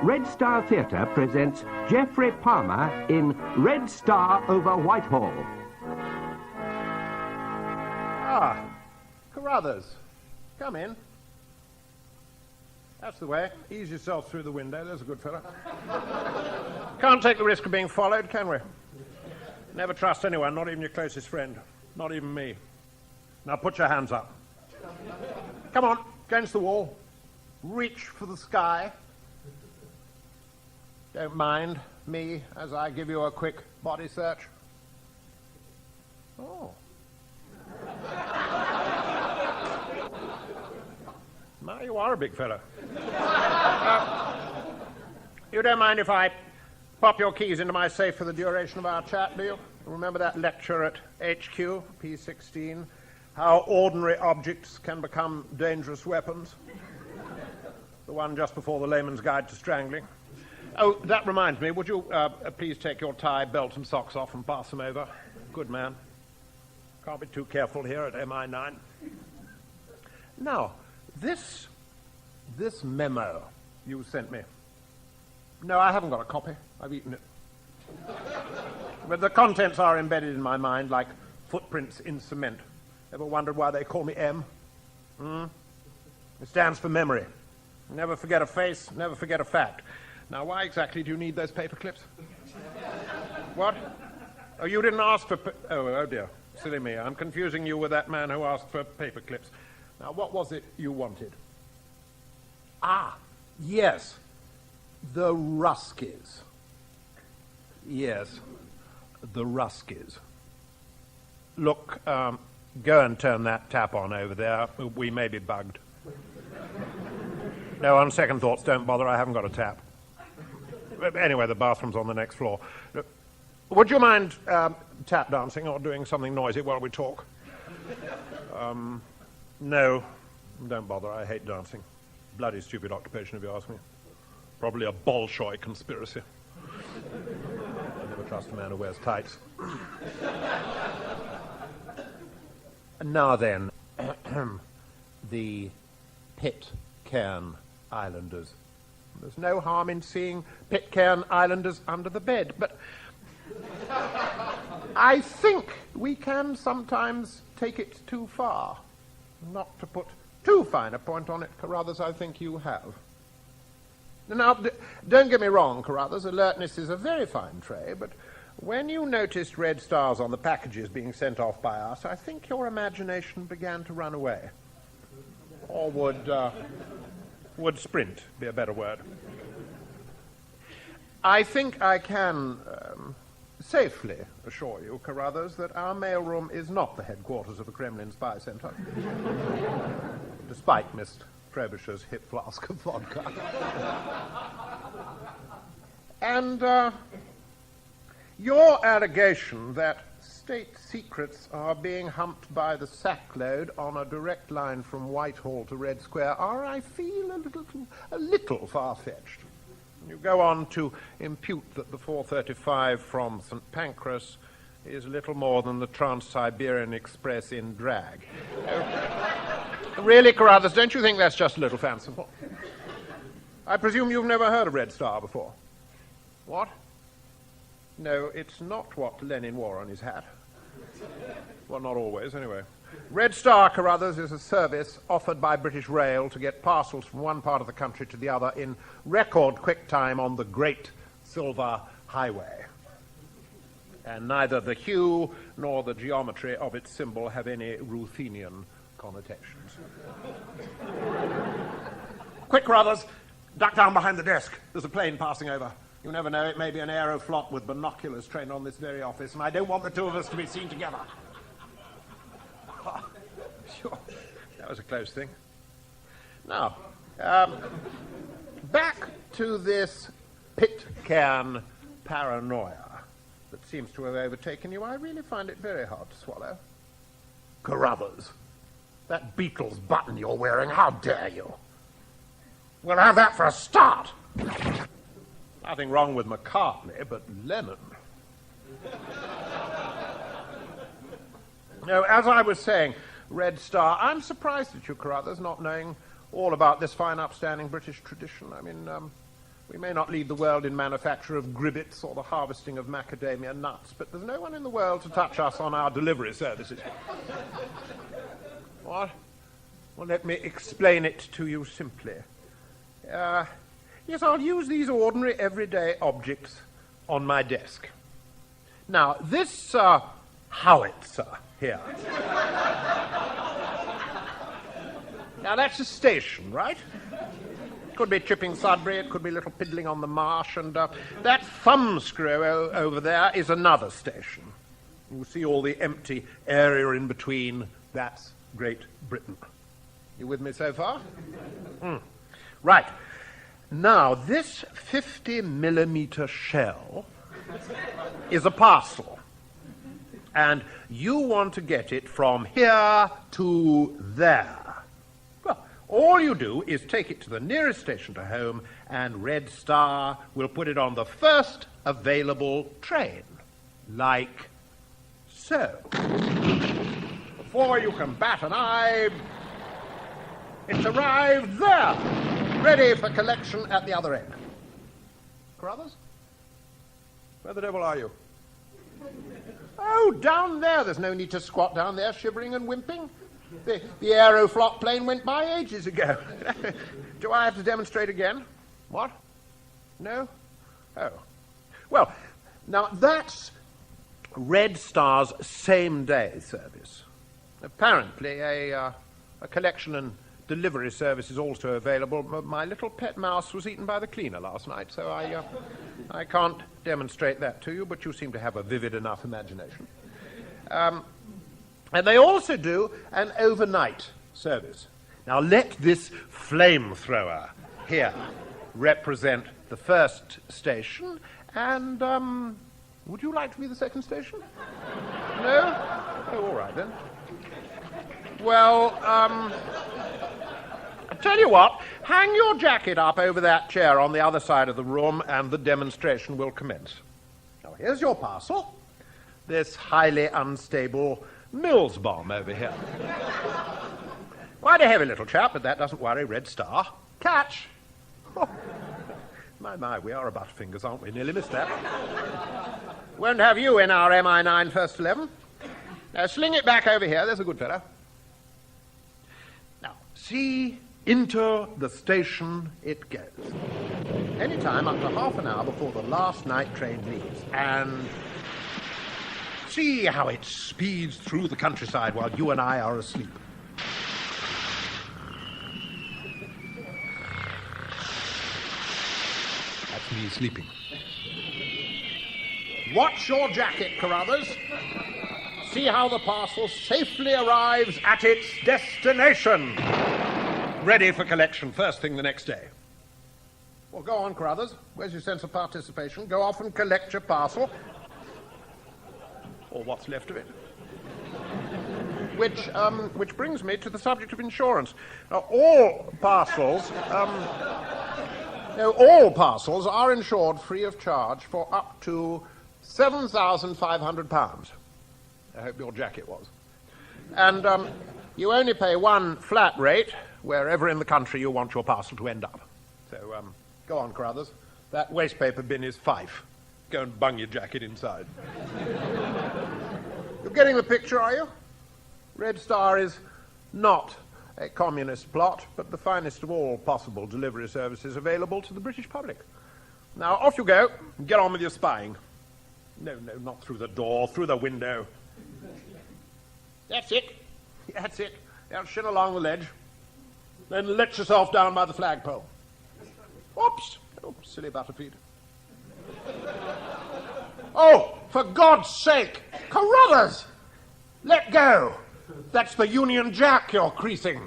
Red Star Theatre presents Geoffrey Palmer in Red Star over Whitehall. Ah, Carruthers, come in. That's the way. Ease yourself through the window. There's a good fellow. Can't take the risk of being followed, can we? Never trust anyone, not even your closest friend. Not even me. Now put your hands up. Come on, against the wall. Reach for the sky. Don't mind me as I give you a quick body search. Oh. Now you are a big fellow. You don't mind if I pop your keys into my safe for the duration of our chat, do you? Remember that lecture at HQ, P16? How ordinary objects can become dangerous weapons? The one just before the Layman's Guide to Strangling. Oh, that reminds me, would you please take your tie, belt and socks off and pass them over? Good man. Can't be too careful here at MI9. Now, this memo you sent me. No, I haven't got a copy. I've eaten it. But the contents are embedded in my mind like footprints in cement. Ever wondered why they call me M? It stands for memory. Never forget a face, never forget a fact. Now, why exactly do you need those paper clips? What? Oh, you didn't ask for... Oh, dear. Silly me. I'm confusing you with that man who asked for paper clips. Now, what was it you wanted? Ah, yes. The Ruskies. Yes, the Ruskies. Look, go and turn that tap on over there. We may be bugged. No, on second thoughts, don't bother. I haven't got a tap. Anyway, the bathroom's on the next floor. Would you mind tap dancing or doing something noisy while we talk? No, don't bother. I hate dancing. Bloody stupid occupation, if you ask me. Probably a Bolshoi conspiracy. I never trust a man who wears tights. Now then, the Pitcairn Islanders. There's no harm in seeing Pitcairn Islanders under the bed, but I think we can sometimes take it too far. Not to put too fine a point on it, Carruthers, I think you have. Now, don't get me wrong, Carruthers, alertness is a very fine trait, but when you noticed red stars on the packages being sent off by us, I think your imagination began to run away. Or would sprint be a better word? I think I can safely assure you, Carruthers, that our mailroom is not the headquarters of the Kremlin spy center, despite Miss Frobisher's hip flask of vodka. And your allegation that state secrets are being humped by the sackload on a direct line from Whitehall to Red Square are, I feel, a little far-fetched. You go on to impute that the 435 from St. Pancras is little more than the Trans-Siberian Express in drag. Really, Carruthers, don't you think that's just a little fanciful? I presume you've never heard of Red Star before? What? No, it's not what Lenin wore on his hat. Well, not always, anyway. Red Star, Carruthers, is a service offered by British Rail to get parcels from one part of the country to the other in record quick time on the Great Silver Highway. And neither the hue nor the geometry of its symbol have any Ruthenian connotations. Quick, Carruthers, duck down behind the desk. There's a plane passing over. You never know, it may be an aeroflot with binoculars trained on this very office, and I don't want the two of us to be seen together. Sure, that was a close thing. Now, back to this Pitcairn paranoia that seems to have overtaken you. I really find it very hard to swallow. Carruthers, that Beatles button you're wearing, how dare you? We'll have that for a start. Nothing wrong with McCartney, but Lennon. No, as I was saying, Red Star, I'm surprised at you, Carruthers, not knowing all about this fine, upstanding British tradition. I mean, We may not lead the world in manufacture of gribbets or the harvesting of macadamia nuts, but there's no one in the world to touch us on our delivery services. What? Well, let me explain it to you simply. Yes, I'll use these ordinary everyday objects on my desk. Now, this howitzer here. Now, that's a station, right? Could be chipping Sudbury, it could be little piddling on the marsh, and that thumbscrew over there is another station. You see all the empty area in between, that's Great Britain. You with me so far? Right. Now, this 50mm shell is a parcel, and you want to get it from here to there. All you do is take it to the nearest station to home, and Red Star will put it on the first available train, like so. Before you can bat an eye, it's arrived there, ready for collection at the other end. Carruthers? Where the devil are you? Oh, down there. There's no need to squat down there shivering and whimpering. The Aeroflot plane went by ages ago. Do I have to demonstrate again? What? No? Oh. Well, now that's Red Star's same-day service. Apparently a collection and delivery service is also available. My little pet mouse was eaten by the cleaner last night, so I can't demonstrate that to you, but you seem to have a vivid enough imagination. And they also do an overnight service. Now let this flamethrower here represent the first station, and would you like to be the second station? No? Oh, all right then. Well, I tell you what, hang your jacket up over that chair on the other side of the room and the demonstration will commence. Now here's your parcel. This highly unstable Mills bomb over here. Quite a heavy little chap, but that doesn't worry Red Star. Catch! Oh. My, we are butterfingers, aren't we? Nearly missed that. Won't have you in our MI9 first 11. Now sling it back over here, there's a good fellow. Now, see, into the station it goes. Any time up to half an hour before the last night train leaves, and see how it speeds through the countryside while you and I are asleep. That's me sleeping. Watch your jacket, Carruthers. See how the parcel safely arrives at its destination. Ready for collection first thing the next day. Well, go on, Carruthers. Where's your sense of participation? Go off and collect your parcel. Or what's left of it. Which brings me to the subject of insurance. Now, all parcels are insured free of charge for up to £7,500. I hope your jacket was. And you only pay one flat rate wherever in the country you want your parcel to end up. So go on, Carruthers. That wastepaper bin is Fife. Go and bung your jacket inside. You're getting the picture, are you? Red Star is not a communist plot, but the finest of all possible delivery services available to the British public. Now, off you go. Get on with your spying. No, not through the door, through the window. That's it. That's it. Now shin along the ledge. Then let yourself down by the flagpole. Oops. Oh, silly butterfeet. Oh, for God's sake! Carruthers! Let go! That's the Union Jack you're creasing.